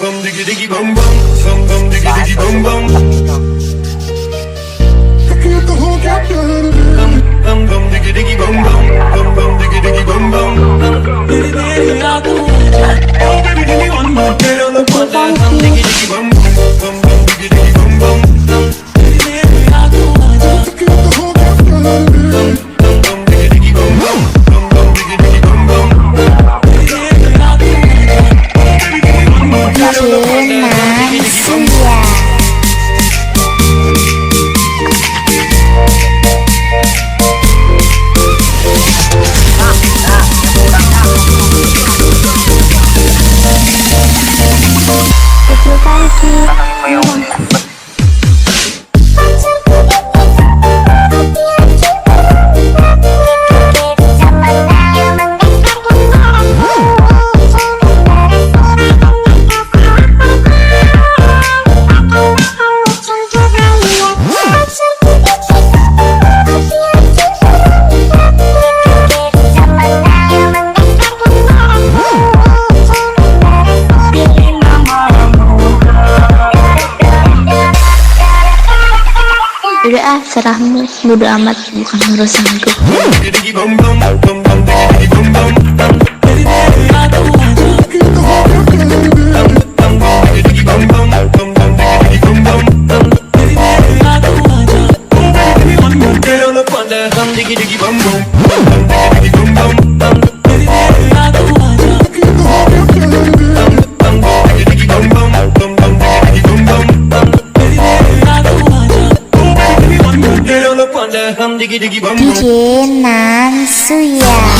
bum diggy diggy bum bum diggy diggy bum bum. Picking up the whole captain. Bum diggy diggy bum bum diggy diggy bum bum. Baby baby I do it. Oh baby give me one more day on the bum diggy diggy bum bum diggy diggy bum bum. Baby baby I do it. Picking up the whole captain. Bum diggy diggy bum bum diggy diggy bum bum. Baby baby I do it. Baby give me one more day on the bum diggy diggy bum bum. Udah serahmu, bodo amat, bukan urusanku. DJ Nansuya.